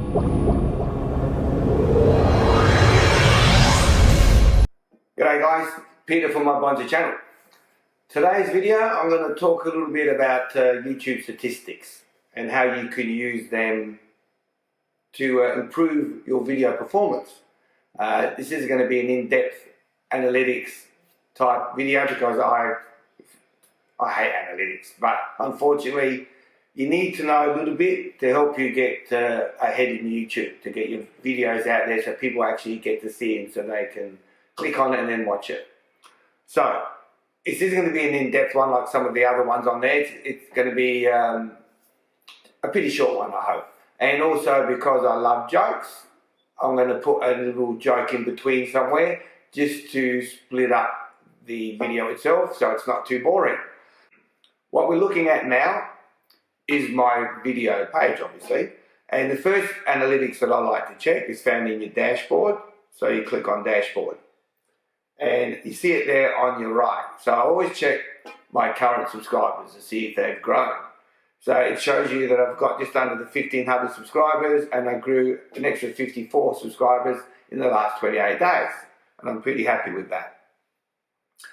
G'day guys, Peter from my Bonza channel. Today's video I'm going to talk a little bit about YouTube statistics and how you can use them to improve your video performance. This is going to be an in-depth analytics type video because I hate analytics, but unfortunately you need to know a little bit to help you get ahead in YouTube, to get your videos out there so people actually get to see them so they can click on it and then watch it. So this is going to be an in-depth one like some of the other ones on there. It's going to be a pretty short one, I hope. And also because I love jokes, I'm going to put a little joke in between somewhere just to split up the video itself so it's not too boring. What we're looking at now is my video page, obviously. And the first analytics that I like to check is found in your dashboard. So you click on dashboard. And you see it there on your right. So I always check my current subscribers to see if they've grown. So it shows you that I've got just under the 1,500 subscribers and I grew an extra 54 subscribers in the last 28 days. And I'm pretty happy with that.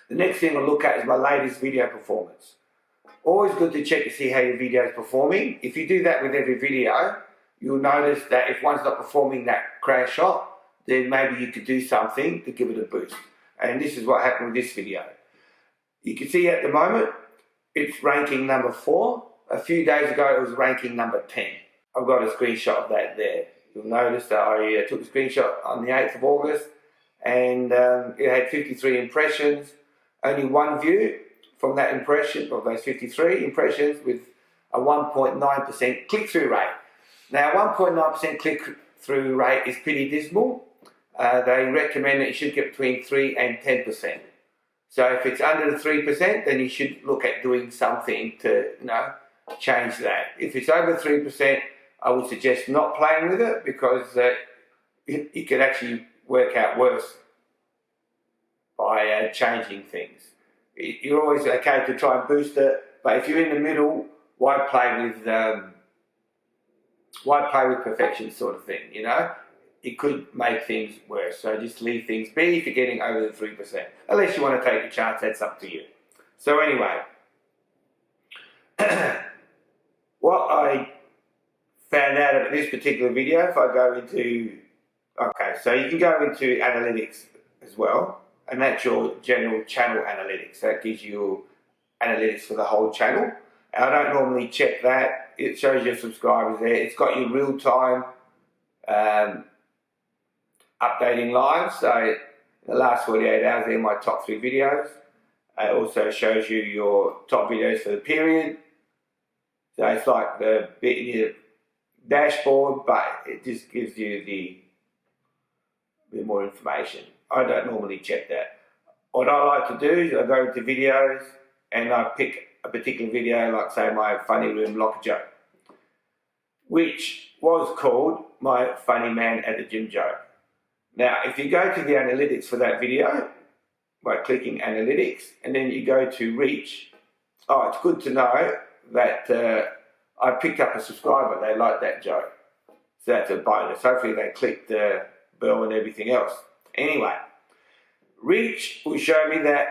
The next thing I'll look at is my latest video performance. Always good to check to see how your video is performing. If you do that with every video, you'll notice that if one's not performing that crash shot, then maybe you could do something to give it a boost. And this is what happened with this video. You can see at the moment, it's ranking number 4. A few days ago, it was ranking number 10. I've got a screenshot of that there. You'll notice that I took a screenshot on the 8th of August and it had 53 impressions, only one view from that impression, of those 53 impressions, with a 1.9% click-through rate. Now, 1.9% click-through rate is pretty dismal. They recommend that you should get between 3 and 10%. So if it's under the 3%, then you should look at doing something to, change that. If it's over 3%, I would suggest not playing with it because it could actually work out worse by changing things. You're always okay to try and boost it, but if you're in the middle, why play with perfection sort of thing, It could make things worse. So just leave things be if you're getting over the 3%. Unless you want to take a chance, that's up to you. So anyway, what I found out about this particular video, if I go into, so you can go into analytics as well, and that's your general channel analytics. That gives you analytics for the whole channel. And I don't normally check that. It shows your subscribers there. It's got your real-time updating live. So in the last 48 hours, they're my top 3 videos. It also shows you your top videos for the period. So it's like the bit in your dashboard, but it just gives you the bit more information. I don't normally check that. What I like to do is I go into videos and I pick a particular video, like say my funny room locker joke, which was called my funny man at the gym joke. Now, if you go to the analytics for that video by clicking analytics and then you go to reach, it's good to know that I picked up a subscriber. They liked that joke. So that's a bonus. Hopefully they clicked the bell and everything else. Anyway, reach will show me that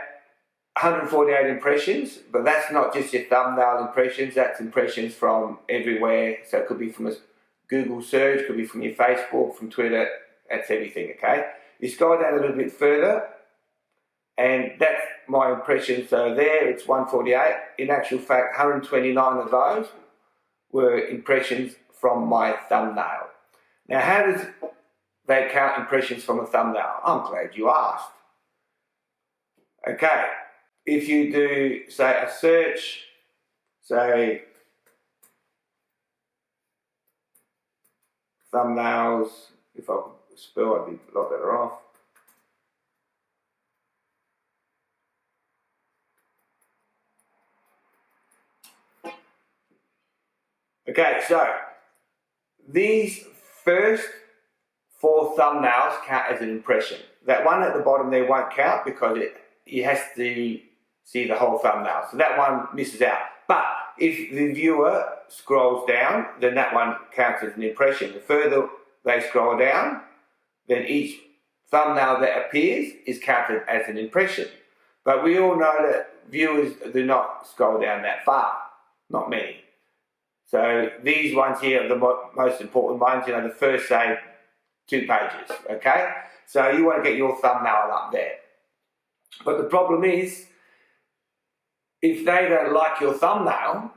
148 impressions, but that's not just your thumbnail impressions, that's impressions from everywhere. So it could be from a Google search, could be from your Facebook, from Twitter, that's everything, okay? You scroll down a little bit further, and that's my impressions. So there, it's 148. In actual fact, 129 of those were impressions from my thumbnail. Now, how does they count impressions from a thumbnail? I'm glad you asked. Okay, if you do, say, a search, say, thumbnails, if I could spell, I'd be a lot better off. Okay, so these first 4 thumbnails count as an impression. That one at the bottom there won't count because it has to see the whole thumbnail. So that one misses out. But if the viewer scrolls down, then that one counts as an impression. The further they scroll down, then each thumbnail that appears is counted as an impression. But we all know that viewers do not scroll down that far, not many. So these ones here are the most important ones, the first, say, 2 pages, okay? So you want to get your thumbnail up there. But the problem is, if they don't like your thumbnail,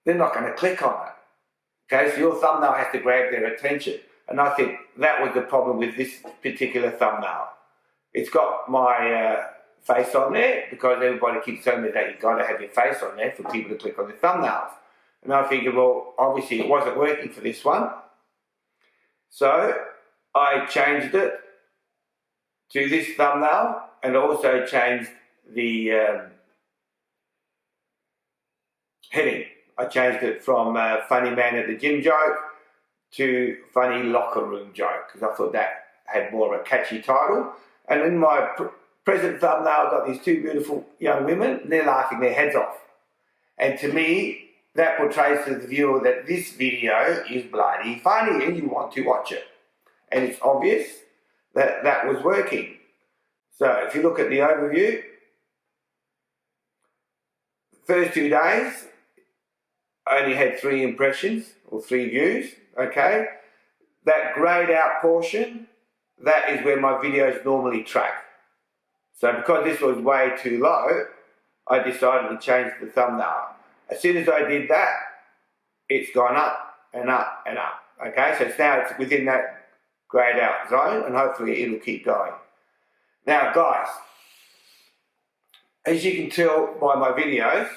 they're not going to click on it. Okay, so your thumbnail has to grab their attention. And I think that was the problem with this particular thumbnail. It's got my face on there because everybody keeps telling me that you've got to have your face on there for people to click on the thumbnails. And I figured, well, obviously it wasn't working for this one. So I changed it to this thumbnail and also changed the heading. I changed it from funny man at the gym joke to funny locker room joke because I thought that had more of a catchy title. And in my present thumbnail, I've got these 2 beautiful young women and they're laughing their heads off. And to me, that portrays to the viewer that this video is bloody funny and you want to watch it. And it's obvious that that was working. So if you look at the overview, the first 2 days, I only had 3 impressions or 3 views, okay? That greyed out portion, that is where my videos normally track. So because this was way too low, I decided to change the thumbnail. As soon as I did that, it's gone up and up and up, okay? So now it's within that greyed out zone and hopefully it'll keep going. Now guys, as you can tell by my videos,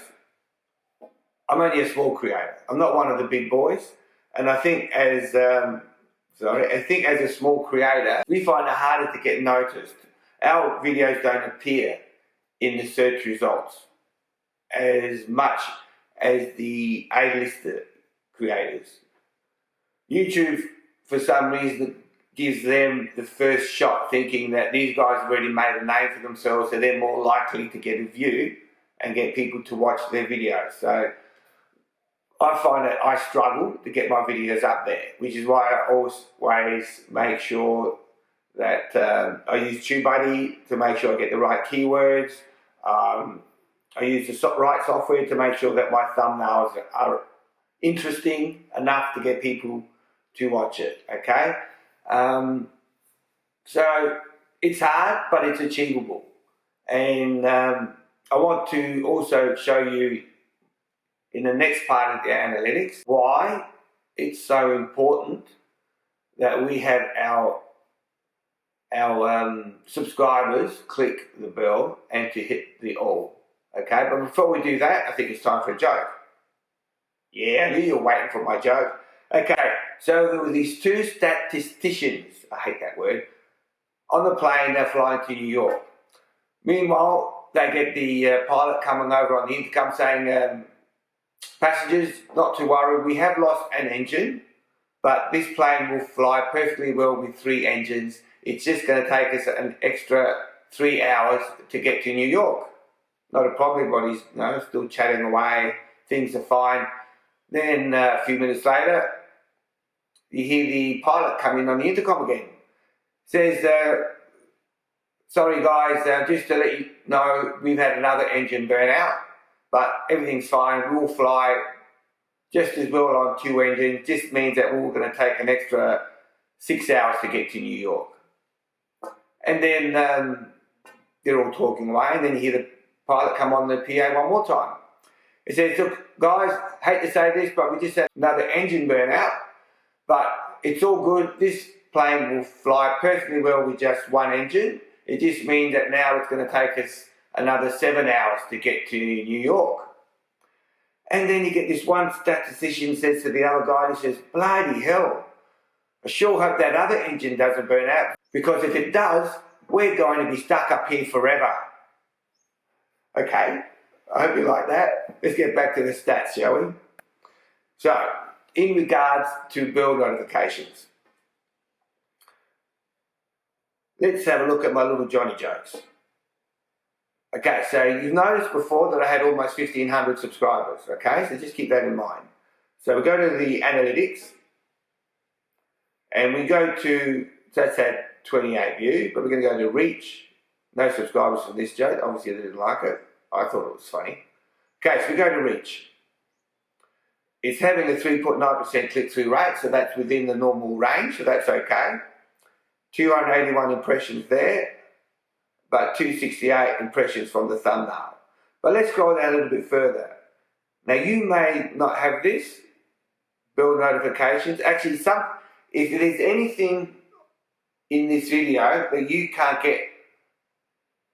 I'm only a small creator. I'm not one of the big boys, and I think as a small creator, we find it harder to get noticed. Our videos don't appear in the search results as much as the A-lister creators. YouTube, for some reason, gives them the first shot, thinking that these guys have already made a name for themselves, so they're more likely to get a view and get people to watch their videos. So I find that I struggle to get my videos up there, which is why I always make sure that I use TubeBuddy to make sure I get the right keywords. I use the right software to make sure that my thumbnails are interesting enough to get people to watch it, okay? So it's hard, but it's achievable. And I want to also show you in the next part of the analytics why it's so important that we have our subscribers click the bell and to hit the all. Okay, but before we do that, I think it's time for a joke. Yeah, I knew you were waiting for my joke. Okay, so there were these 2 statisticians, I hate that word, on the plane. They're flying to New York. Meanwhile, they get the pilot coming over on the intercom saying, passengers, not to worry, we have lost an engine, but this plane will fly perfectly well with 3 engines. It's just going to take us an extra 3 hours to get to New York. Not a problem, everybody's still chatting away, things are fine. Then a few minutes later, you hear the pilot come in on the intercom again. Says, sorry guys, just to let you know, we've had another engine burn out, but everything's fine, we'll fly just as well on 2 engines. Just means that we're going to take an extra 6 hours to get to New York. And then they're all talking away, and then you hear the pilot come on the PA one more time. It says, look, guys, hate to say this, but we just had another engine burn out, but it's all good. This plane will fly perfectly well with just 1 engine. It just means that now it's going to take us another 7 hours to get to New York. And then you get this one statistician says to the other guy, he says, bloody hell, I sure hope that other engine doesn't burn out, because if it does, we're going to be stuck up here forever. Okay, I hope you like that. Let's get back to the stats, shall we? So, in regards to bell notifications, let's have a look at my little Johnny jokes. Okay, so you've noticed before that I had almost 1,500 subscribers, okay? So just keep that in mind. So we go to the analytics, and we go to, that's at 28 views, but we're going to go to reach. No subscribers from this joke. Obviously, they didn't like it. I thought it was funny. Okay, so we go to reach. It's having a 3.9% click-through rate, so that's within the normal range, so that's okay. 281 impressions there, but 268 impressions from the thumbnail. But let's scroll down a little bit further. Now, you may not have this, build notifications. Actually, if there's anything in this video that you can't get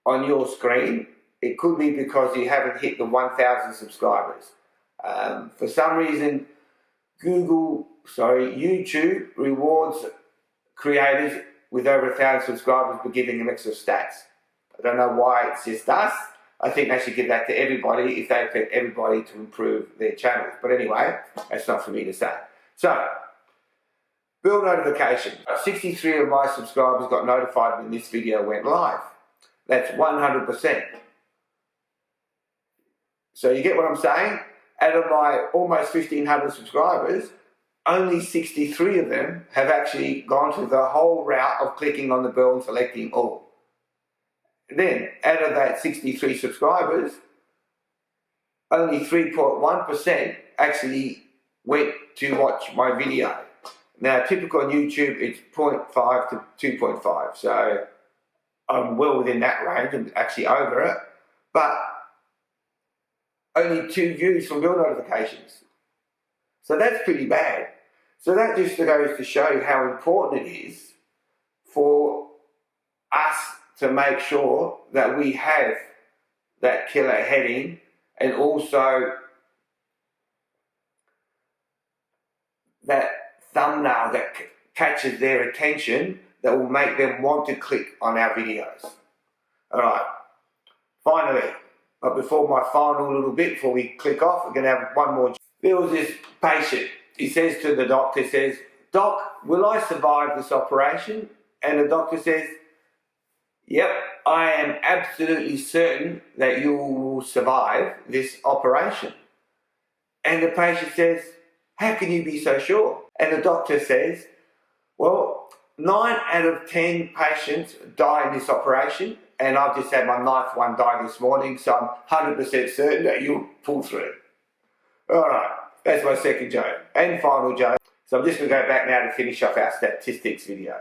on your screen, it could be because you haven't hit the 1,000 subscribers. For some reason, YouTube rewards creators with over 1,000 subscribers for giving them extra stats. I don't know why it's just us. I think they should give that to everybody if they expect everybody to improve their channels. But anyway, that's not for me to say. So, build notifications. 63 of my subscribers got notified when this video went live. That's 100%. So you get what I'm saying? Out of my almost 1,500 subscribers, only 63 of them have actually gone through the whole route of clicking on the bell and selecting all. Then, out of that 63 subscribers, only 3.1% actually went to watch my video. Now, typical on YouTube, it's 0.5 to 2.5, so I'm well within that range. I'm actually over it, but only 2 views from bill notifications. So that's pretty bad. So that just goes to show how important it is for us to make sure that we have that killer heading, and also that thumbnail that catches their attention, that will make them want to click on our videos. Alright, finally, but before my final little bit, before we click off, we're going to have one more. There was this patient, he says to the doctor, says, "Doc, will I survive this operation?" And the doctor says, "Yep, I am absolutely certain that you will survive this operation." And the patient says, "How can you be so sure?" And the doctor says, "Well, 9 out of 10 patients die in this operation, and I've just had my 9th one die this morning, so I'm 100% certain that you'll pull through." Alright, that's my second joke. And final joke. So I'm just going to go back now to finish off our statistics video.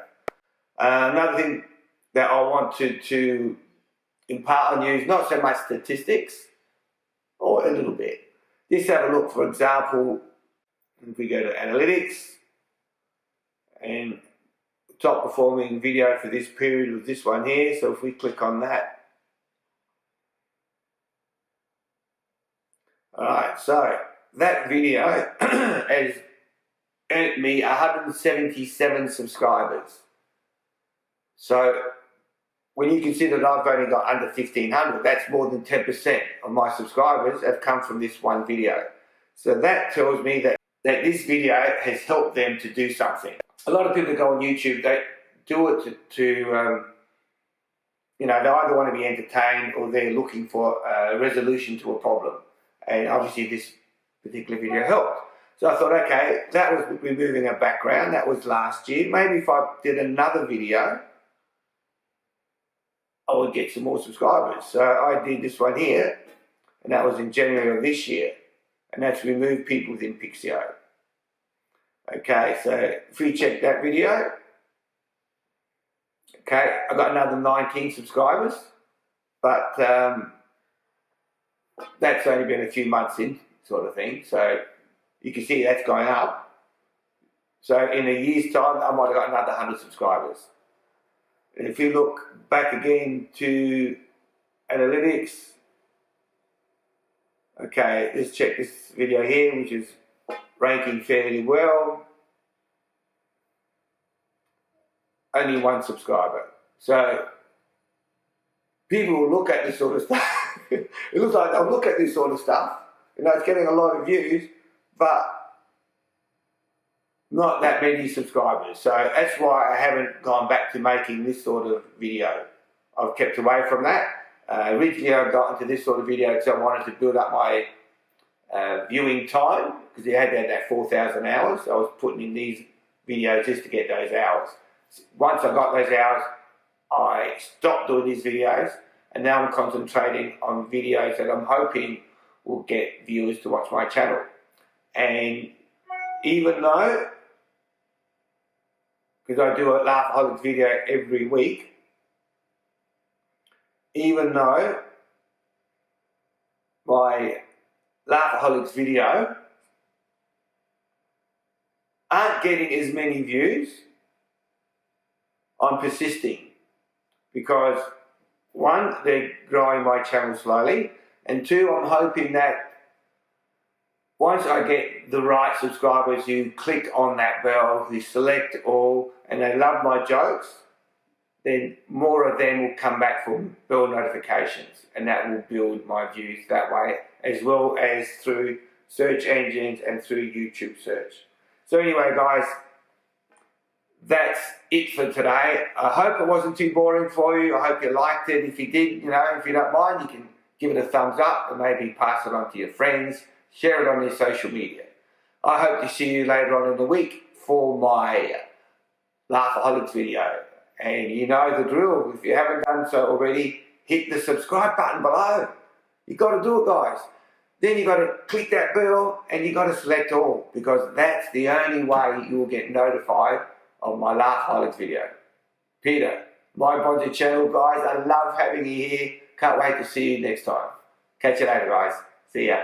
Another thing that I wanted to impart on you is not so much statistics, or a little bit. Just have a look, for example, if we go to analytics, and top performing video for this period was this one here. So if we click on that, alright, so that video has earned me 177 subscribers. So when you consider that I've only got under 1,500, that's more than 10% of my subscribers have come from this one video. So that tells me that this video has helped them to do something. A lot of people go on YouTube, they do it to you know, they either want to be entertained or they're looking for a resolution to a problem. And obviously this particular video helped. So I thought, okay, that was removing a background, that was last year. Maybe if I did another video, I would get some more subscribers. So I did this one here, and that was in January of this year. And that's remove people within Pixio. Okay, so if we check that video, okay, I got another 19 subscribers, but that's only been a few months in, sort of thing. So you can see that's going up. So in a year's time, I might have got another 100 subscribers. And if you look back again to analytics, okay, let's check this video here, which is ranking fairly well. Only 1 subscriber. So people will look at this sort of stuff. It looks like they'll look at this sort of stuff. You know, it's getting a lot of views, but not that many subscribers. So that's why I haven't gone back to making this sort of video. I've kept away from that. Originally I got into this sort of video because I wanted to build up my viewing time, because he had that 4,000 hours. I was putting in these videos just to get those hours. Once I got those hours, I stopped doing these videos, and now I'm concentrating on videos that I'm hoping will get viewers to watch my channel. And even though, because I do a Laughaholics video every week, even though my Laughaholics video aren't getting as many views, I'm persisting, because one, they're growing my channel slowly, and two, I'm hoping that once I get the right subscribers who click on that bell, who select all, and they love my jokes, then more of them will come back for bell notifications, and that will build my views that way, as well as through search engines and through YouTube search. So anyway, guys, that's it for today. I hope it wasn't too boring for you. I hope you liked it. If you did, if you don't mind, you can give it a thumbs up and maybe pass it on to your friends. Share it on your social media. I hope to see you later on in the week for my Laughaholics video. And you know the drill. If you haven't done so already, hit the subscribe button below. You've got to do it, guys. Then you've got to click that bell and you've got to select all, because that's the only way you will get notified of my Laughaholics video. Peter, my Bonzo channel, guys. I love having you here. Can't wait to see you next time. Catch you later, guys. See ya.